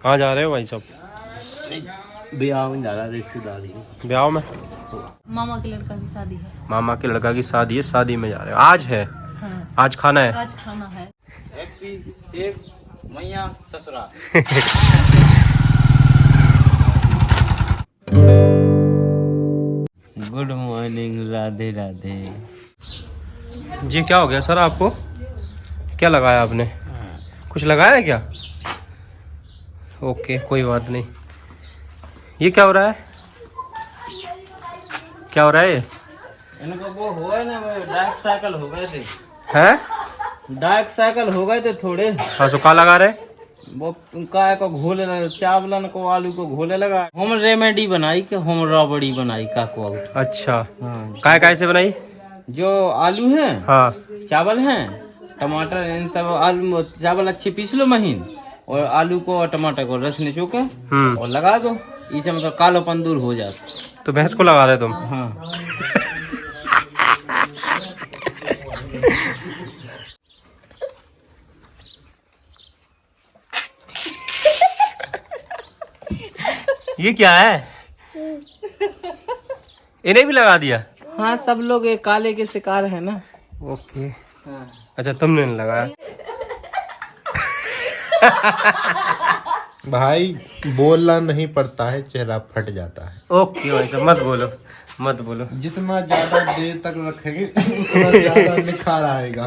कहाँ जा रहे हो भाई साहब? ब्याह में जा रहा, रिश्तेदारी ब्याह में। मामा के लड़का की शादी है। मामा के लड़का की शादी है, शादी में जा रहे हो? आज है? हाँ। आज खाना है? आज खाना है। मैया ससुराल। Good morning, Radhe Radhe. जी क्या हो गया सर आपको? क्या लगाया आपने? कुछ लगाया है क्या? ओके कोई बात नहीं। ये क्या हो रहा है? क्या हो रहा है ये? इनको वो हुआ है ना, डार्क साइकिल हो गए थे। हैं? डार्क साइकिल हो गए थे थोड़े। हाँ सो का लगा रहे? वो काय को घोले लगा, चावलन को आलू को घोले लगा। होम रेमेडी बनाई के होम रबड़ी बनाई का को। अच्छा। हाँ। काय से बनाई? जो आलू है, हाँ चावल है, टमाटर, इन सब आलू चावल अच्छे पीस लो महीन, और आलू को और टमाटर को रस निचोके और लगा दो। इससे मतलब कालोपन दूर हो जाता। तो भैंस को लगा रहे तुम? हाँ। ये क्या है? इन्हें भी लगा दिया? हाँ, सब लोग ये काले के शिकार है ना। ओके। हाँ। अच्छा तुमने नहीं लगाया? भाई बोलना नहीं पड़ता है, चेहरा फट जाता है। ओके भाई साहब मत बोलो, मत बोलो। जितना ज्यादा देर तक रखेंगे उतना ज्यादा निखार आएगा।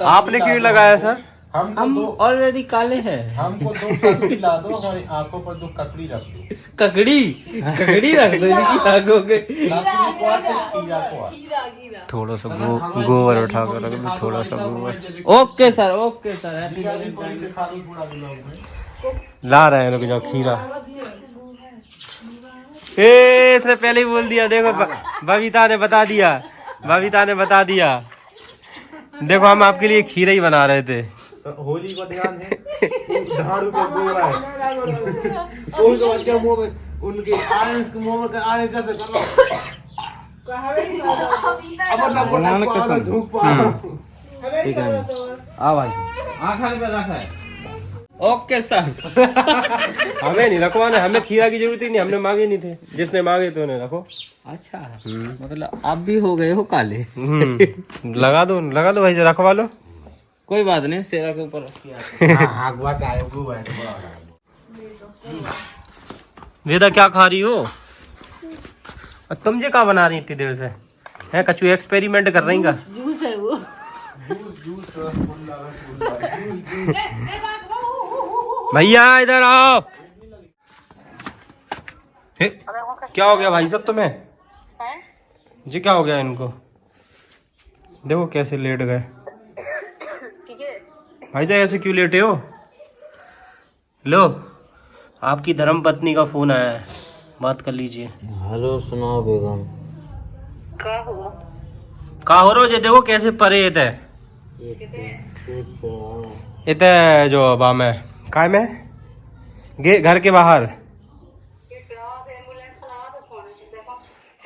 आपने क्यों लगाया सर? हम ऑलरेडी काले हैं। हमको 2 ककड़ी ला दो, हमारी आंखों पर 2 ककड़ी रख दो। ककड़ी रख दो इनकी आंखों के। ककड़ी को आके खीरा को आके। थोड़ा सा गोबर उठा कर रख दो, थोड़ा सा गोबर। Okay sir, okay sir. ला रहे हैं, रुक जाओ। खीरा ए इसने पहले ही बोल दिया। देखो बबीता ने बता दिया, बबीता ने बता दिया। देखो हम आपके लिए खीरा ही बना रहे थे। तो होली का ध्यान है, झाड़ू का गोबर है। उनके बच्चे मुंह में, उनके आने के मुंह में आने से कर लो। अब ना बोलना धूप पा। ठीक है, आ भाई आँख पे रखा है। Okay sir. हमें नहीं रखवाना, हमें खीरा की जरूरत ही नहीं, हमने मांगे नहीं थे। जिसने मांगे तो उन्हें रखो। अच्छा, मतलब आप भी हो गए हो काले। लगा दो, लगा दो भाई, रखवा लो। कोई बात नहीं, सेरा के ऊपर रखिए। वेदा क्या खा रही हो? और तुम जे क्या बना रही इतनी देर से? है कछु एक्सपेरिमेंट कर रही का? जूस है वो। भैया इधर आओ। क्या हो गया भाई साहब तुम्हें? जी क्या हो गया इनको? देखो कैसे लेट गए। भाई साहब ऐसे क्यों लेटे हो? लो आपकी धर्म पत्नी का फोन आया है, बात कर लीजिए। हेलो, सुनाओ बेगम। का हो रो जे देखो कैसे परे थे। इते जो बा में काय में घर के बाहर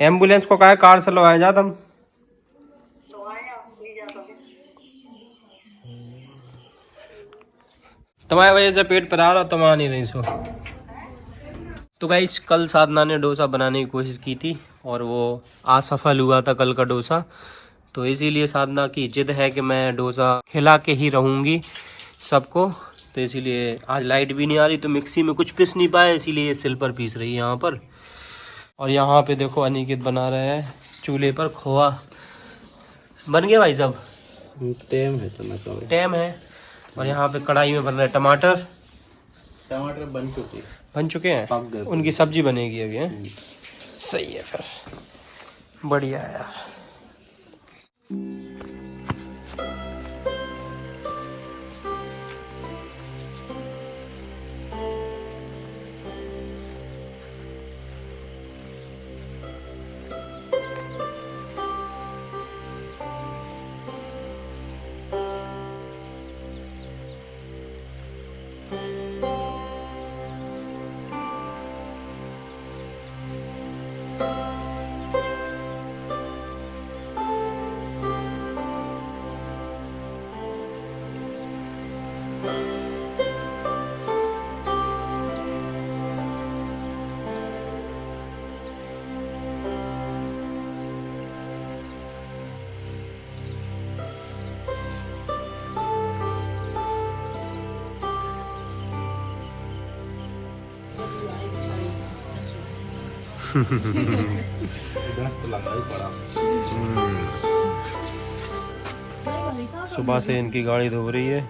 एम्बुलेंस को काय कार से लगवाए जा तुम। तुम्हारी वजह से पेट पर आ रहा, तुम आ नहीं रही सो। तो गाइस कल साधना ने डोसा बनाने की कोशिश की थी और वो असफल हुआ था कल का डोसा। तो इसीलिए साधना की जिद है कि मैं डोसा खिला के ही रहूँगी सबको। तो इसीलिए आज लाइट भी नहीं आ रही तो मिक्सी में कुछ पीस नहीं पाए, इसीलिए सिल पर पीस रही है यहाँ पर। और यहाँ पे देखो अनिकेत बना रहे हैं चूल्हे पर खोआ। बन गया भाई साहब? टाइम है तो मैं कहूँ टाइम है। और यहाँ पे कढ़ाई में बन रहे टमाटर। टमाटर बन चुके हैं, पक गए। उनकी सब्जी बनेगी अभी है। सही है फिर, बढ़िया है यार। तो लगा ही पड़ा। सुबह से इनकी गाड़ी धो रही है।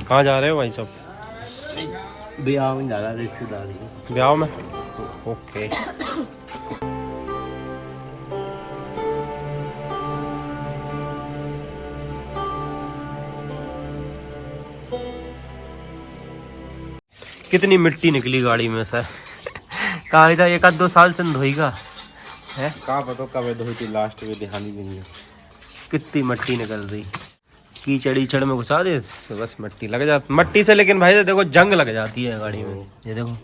कहाँ जा रहे हो भाई सब? ब्याह में जा रहा है, रिश्तेदारी में। ब्याह में? ओके। कितनी मिट्टी निकली गाड़ी में से। कहा था 1-2 साल से धोएगा है। कहाँ पता कब धोई थी लास्ट में, ध्यान ही नहीं है। कितनी मिट्टी निकल रही। कीचड़ में घुसा दे तो बस मिट्टी लग जाती मट्टी से। लेकिन भाई देखो जंग लग जाती है गाड़ी में। ये देखो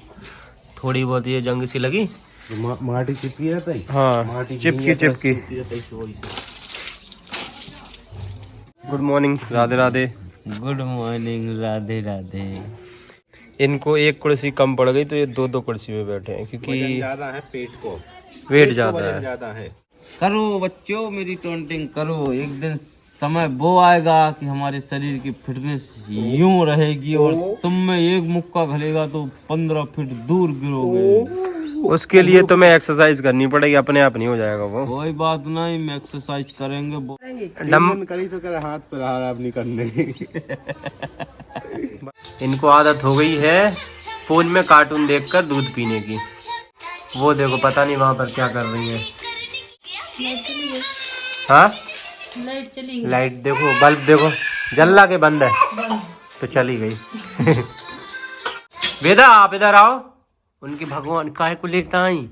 थोड़ी बहुत ये जंग सी लगी। माटी चिपकी है तई। हाँ चिपकी। Good morning, Radhe Radhe. Good morning, Radhe Radhe. इनको एक कुर्सी कम पड़ गई तो ये 2-2 कुर्सी पे बैठे हैं क्योंकि ज्यादा है पेट को, वेट ज्यादा है। ज्यादा है। करो बच्चों मेरी टोंटिंग करो, एक दिन समय वो आएगा कि हमारे शरीर की फिटनेस यूं रहेगी और तुम में एक मुक्का घलेगा तो 15 फीट दूर गिरोगे। उसके लिए तुम्हें एक्सरसाइज करनी पड़ेगी, अपने आप नहीं हो जाएगा वो। कोई बात नहीं, मैं एक्सरसाइज करेंगे। करी सो कर हाथ पर आराम नहीं करने। इनको आदत हो गई है फोन में कार्टून देखकर दूध पीने की। वो देखो पता नहीं वहां पर क्या कर रही है। हाँ लाइट चली गई। लाइट देखो, बल्ब देखो जल्ला के बंद है तो चली गई। वेदा आप इधर आओ। उनकी भगवान काहे को लेता आई।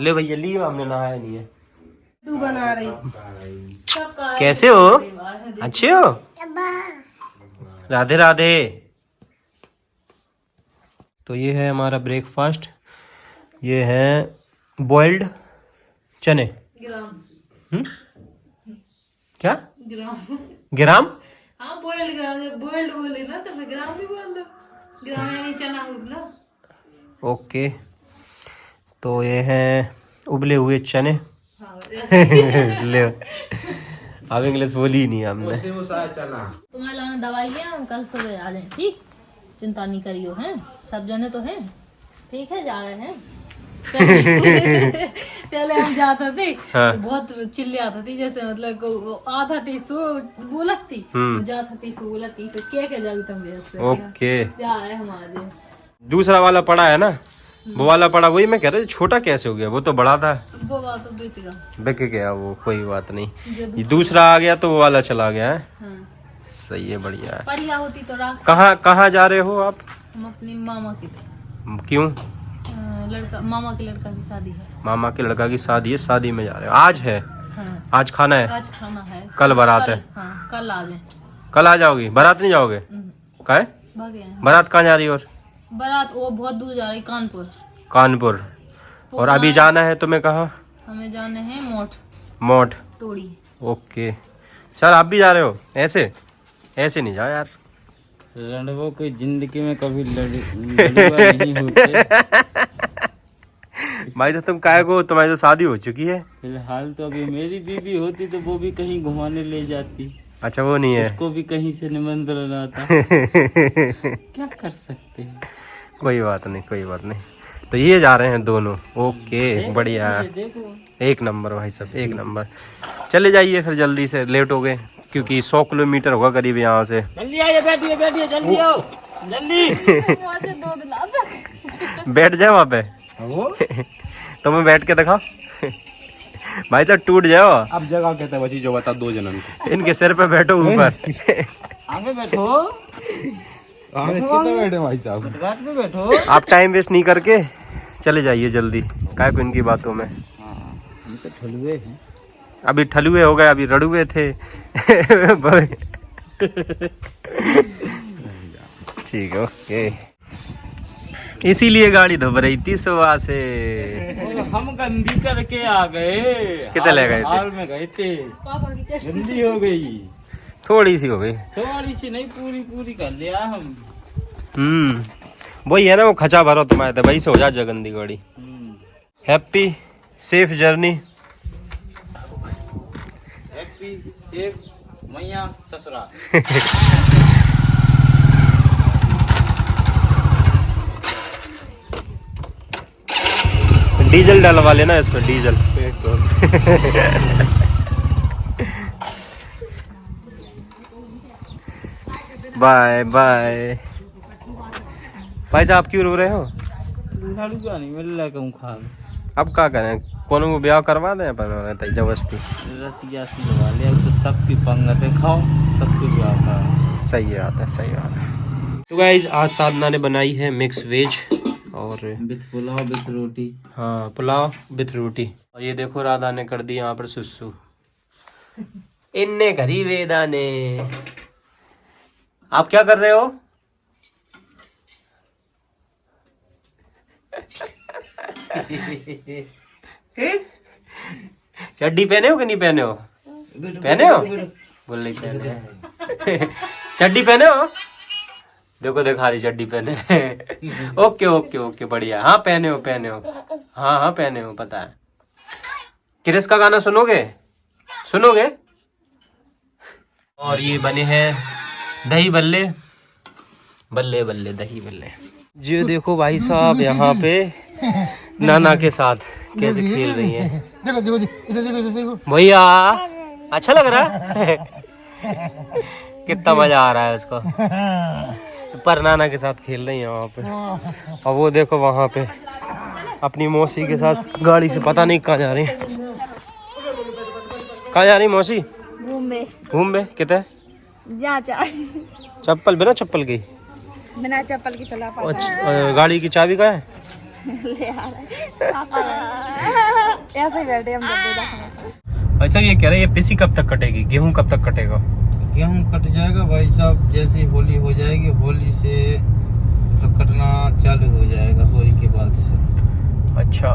ले भैया लिए, हमने नहाया नहीं है। तू बना रही कैसे हो? अच्छे हो? राधे राधे। तो ये है हमारा ब्रेकफास्ट। ये है बॉइल्ड चने। ग्राम क्या ग्राम? ग्राम? हाँ बॉइल्ड ग्राम। बॉइल्ड बोले ना तो फिर ग्राम भी बोल दो। ग्राम यानी चना उबला। ओके। तो ये हैं उबले हुए चने। हाँ ले अब इंग्लिश बोली नहीं हमने। तुम्हें लाना दवाई लिया, हम कल सुबह आ जाए। ठीक, चिंता नहीं करियो। हैं सब जने तो हैं। ठीक है, जा रहे हैं। पहले हम जाते थे हाँ। तो बहुत चिल्ले आते थे, जैसे मतलब आधा थी सो बोलत थी, जाता थी सो बोलत थी। तो क्या जाओगी तुम से? ओके। जा रहे हम आज। दूसरा वाला पड़ा है ना, वो वाला पड़ा। वही मैं कह रहा छोटा कैसे हो गया? वो तो बड़ा था। वो बात तो बेचेगा। बिक गया वो, कोई बात नहीं। जब ये दूसरा आ गया तो वो वाला चला गया है। हाँ। सही है, बढ़िया है। बढ़िया होती तो रात। कहाँ जा रहे हो आप? हम अपनी मामा की थे। क्यों? लड़का, मामा के लड़का की शादी है। मामा के लड़का की शादी है, शादी में जा रहे हो? आज है? हाँ। आज खाना है? आज खाना है। कल बारात है? हाँ, कल आ जाए। कल आ जाओगी? बारात नहीं जाओगे? काहे? भागे हैं। बारात कहाँ जा रही है? और बारात वो बहुत दूर जा रही, कानपुर। कानपुर। और अभी जाना है तुम्हें कहाँ? हमें जाने हैं मोट टोड़ी। ओके। सर आप भी जा रहे हो? ऐसे ऐसे नहीं जाओ यार। लड़वों की जिंदगी में कभी लड़ुआ नहीं होते। भाई तो तुम काहे को, तुम्हारी तो शादी हो चुकी है। फिलहाल तो अभी मेरी बीवी होती तो वो भी कहीं घुमाने ले जाती। अच्छा वो नहीं है। उसको भी कहीं से निमंत्रण आता। क्या कर सकते हैं। कोई बात नहीं, कोई बात नहीं। तो ये जा रहे हैं दोनों। ओके बढ़िया, एक नंबर भाई साहब, एक नंबर। चले जाइए फिर जल्दी से, लेट हो गए क्योंकि 100 किलोमीटर होगा करीब यहाँ से। जल्दी आइए, बैठिए बैठिए, जल्दी आओ जल्दी। बैठ जाए वहाँ पे। तो मैं बैठ के दिखाओ। भाई तो टूट जाओ। अब जगह कहते हैं बची जो बता 2 जनन को। इनके सिर पे बैठो ऊपर। आगे बैठो। आगे कितने बैठे भाई साहब? घाट पे बैठो। आप टाइम वेस्ट नहीं करके चले जाइए जल्दी, काय को इनकी बातों में। हम तो ठलुए हैं। अभी ठलुए हो गए, अभी रड़ुए थे। ठीक है, ओके। इसीलिए गाड़ी धुब रही थी सुबह से। हम गंदी करके आ गए। कितने ले गए थे? हाल में गए थे, गंदी हो गई। थोड़ी सी हो गई, थोड़ी सी नहीं, पूरी पूरी कर लिया हम। वही है ना, वो खचा भरो तुम्हारे तो वही से हो जा गंदी गाड़ी। Happy safe journey. Happy safe मैया ससुराल। डीजल डलवा लेना इसमें, डीजल। Bye bye. भाई साहब क्यों रो रहे हो? नहीं मिल रहा कहूँ खा अब क्या करें, कोनो को ब्याह करवा दें अपन जबरदस्ती। रसिया सी लगा लिया तो सबकी पंगतें खाओ, सबकी ब्याह करो। सही बात है, सही बात है। तो गाइस आज साधना ने बनाई है मिक्स वेज और विथ पुलाव विथ रोटी। हाँ, पुलाव विथ रोटी। और ये देखो राधा ने कर दी यहाँ पर सुसु। इनने करी वेदा ने। आप क्या कर रहे हो? चड्डी पहने हो कि नहीं पहने हो? पहने हो? बोल नहीं पहने। चड्डी पहने हो? देखो देखा रही चड्डी पहने। ओके ओके ओके बढ़िया। हाँ पहने हो, पहने हो। हाँ हाँ पहने हो, पता है। क्रिस का गाना सुनोगे? सुनोगे? और ये बने हैं दही बल्ले, बल्ले बल्ले दही बल्ले। जी देखो भाई साहब यहाँ पे नाना के साथ कैसे खेल रही है। देखो देखो इधर देखो, इधर देखो भैया अच्छा लग रहा है। कितना मजा आ रहा है उसको। पर नाना के साथ खेल रही है वहाँ पे। और वो देखो वहाँ पे अपनी मौसी के साथ गाड़ी से पता नहीं कहाँ जा रही। कहाँ जा रही मौसी? घूम कितने चप्पल, बिना चप्पल की? बिना चप्पल की चला पाता। अच्छा, गाड़ी की चाबी कहाँ है? ले आ रहा है। ऐसे ही बैठे हम जब। अच्छा ये कह रहे ये पिसी कब तक कटेगी? गेहूं कब तक कटेगा? गेहूँ कट जाएगा भाई साहब, जैसे होली हो जाएगी, होली से तो कटना चालू हो जाएगा, होली के बाद से। अच्छा,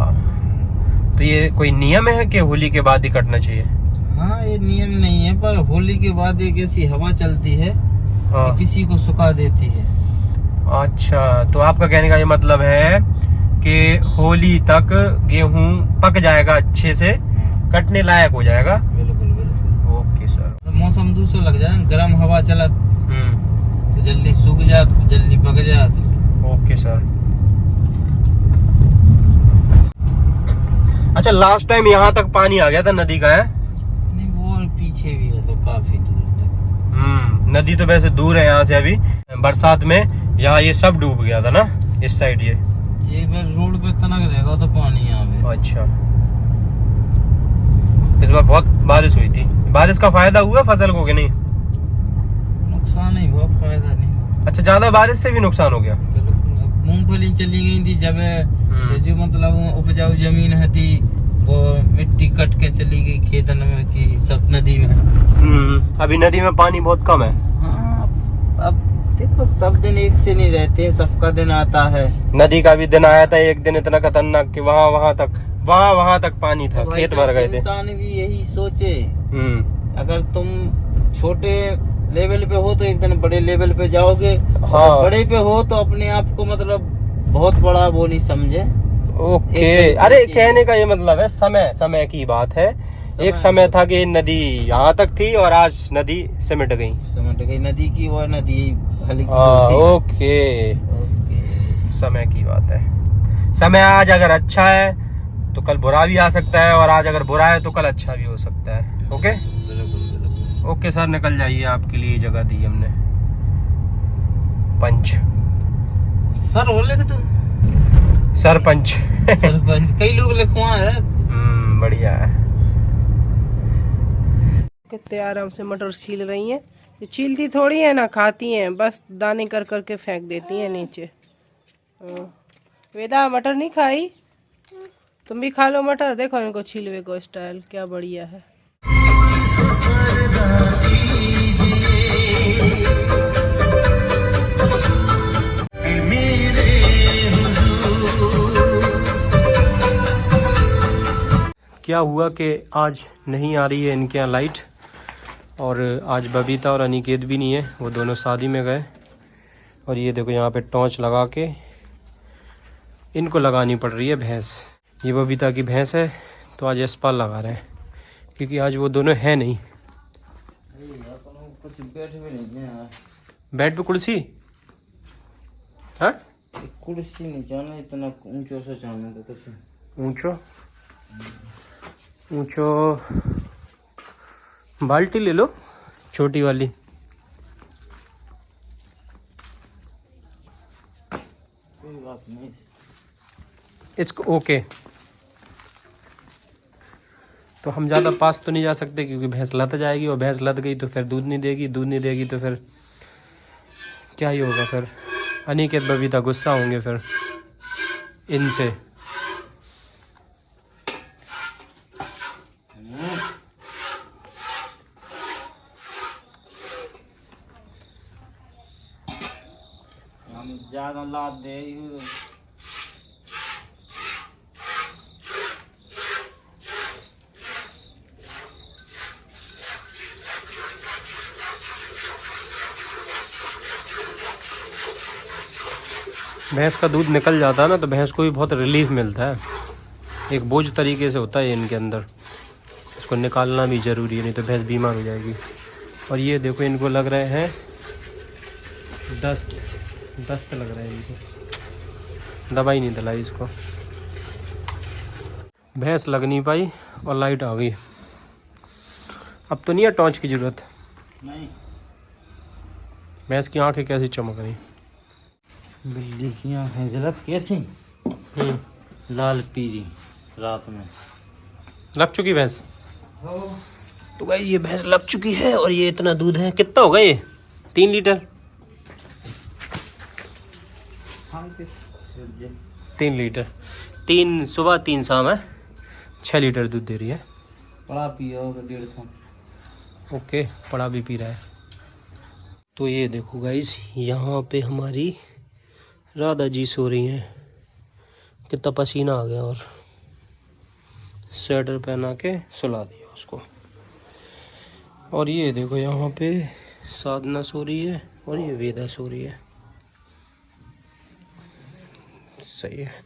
तो ये कोई नियम है कि होली के बाद ही कटना चाहिए? हाँ ये नियम नहीं है, पर होली के बाद एक ऐसी हवा चलती है हाँ। कि किसी को सुखा देती है। अच्छा, तो आपका कहने का ये मतलब है कि होली तक गेहूं पक जाएगा, अच्छे से कटने लायक हो जाएगा। बिल्कुल बिल्कुल। Okay sir. मौसम दूसरा लग जाए, गर्म हवा चला तो जल्दी सूख जात, जल्दी पक जात। Okay sir. अच्छा लास्ट टाइम यहाँ तक पानी आ गया था नदी का, है? नहीं वो और पीछे भी है तो काफी दूर तक। नदी तो वैसे दूर है यहाँ से। अभी बरसात में यहाँ ये सब डूब गया था ना, इस साइड ये बस रोड पे तनक रहेगा तो पानी यहाँ पे। अच्छा, इस बार बहुत बारिश हुई थी। बारिश का फायदा हुआ फसल को कि नहीं? नुकसान ही हुआ, फायदा नहीं। अच्छा, ज्यादा बारिश से भी नुकसान हो गया। मूंगफली चली गई थी जब जो मतलब उपजाऊ जमीन है थी, वो मिट्टी कट के चली गई खेतन में की सब नदी में। अभी नदी में पानी बहुत कम है। हाँ अब देखो सब दिन एक से नहीं रहते, सबका दिन आता है। नदी का भी दिन आया था एक दिन इतना खतरनाक कि वहाँ तक पानी था, खेत भर गए थे। इंसान भी यही सोचे, अगर तुम छोटे लेवल पे हो तो एक दिन बड़े लेवल पे जाओगे। हाँ। बड़े पे हो तो अपने आप को मतलब बहुत बड़ा वो नहीं समझे। ओके, अरे कहने का ये मतलब है समय की बात है। एक समय था कि नदी यहाँ तक थी और आज नदी सिमट गई नदी की, और नदी हल्की। ओके, समय की बात है। समय आज अगर अच्छा है तो कल बुरा भी आ सकता है, और आज अगर बुरा है तो कल अच्छा भी हो सकता है। ओके ओके सर, निकल जाइए, आपके लिए जगह दी हमने। पंच सर हो ले तू, सरपंच। सरपंच कई लोग लिखवा है। बढ़िया है। कितने आराम से मटर छील रही हैं। ये छीलती थोड़ी है ना, खाती हैं, बस दाने कर करके फेंक देती हैं नीचे। वेदा मटर नहीं खाई? तुम भी खा लो मटर। देखो इनको छीलवे को स्टाइल क्या बढ़िया है। क्या हुआ कि आज नहीं आ रही है इनके यहाँ लाइट, और आज बबीता और अनिकेत भी नहीं है, वो दोनों शादी में गए। और ये देखो यहाँ पे टॉर्च लगा के इनको लगानी पड़ रही है भैंस। ये बबीता की भैंस है, तो आज यशपाल लगा रहे हैं क्योंकि आज वो दोनों हैं नहीं। बेड पे कुर्सी, हाँ कुर्सी नहीं जाना, इतना ऊंचा से जाना तो कुछ ऊंचो ऊंचो। बाल्टी ले लो छोटी वाली। कोई बात नहीं। इसको ओके। तो हम ज़्यादा पास तो नहीं जा सकते क्योंकि भैंस लत जाएगी, और भैंस लत गई तो फिर दूध नहीं देगी, दूध नहीं देगी तो फिर क्या ही होगा। फिर अनिकेत बबीता गुस्सा होंगे फिर इनसे। हम ज्यादा लाद दे। भैंस का दूध निकल जाता है ना तो भैंस को भी बहुत रिलीफ मिलता है। एक बोझ तरीके से होता है इनके अंदर, इसको निकालना भी ज़रूरी है, नहीं तो भैंस बीमार हो जाएगी। और ये देखो इनको लग रहे हैं दस्त लग रहा है इनको, दवाई नहीं दिलाई इसको। भैंस लग नहीं पाई और लाइट आ गई। अब तो नहीं है टॉर्च की ज़रूरत। नहीं, भैंस की आंखें कैसी चमक रही। बिल्ली की आँखें जलत कैसी, लाल पीली रात में। लग चुकी भैंस। तो गाइस ये भैंस लग चुकी है और ये इतना दूध है। कितना होगा ये? 3 लीटर। 3 लीटर, 3 सुबह 3 शाम है, 6 लीटर दूध दे रही है। बड़ा पिया होगा 150। ओके, बड़ा भी पी रहा है। तो ये देखो गाइस यहाँ पे हमारी राधा जी सो रही हैं। कितना पसीना आ गया, और स्वेटर पहना के सुला दिया उसको। और ये देखो यहाँ पे साधना सो रही है और ये वेदा सो रही है। सही है।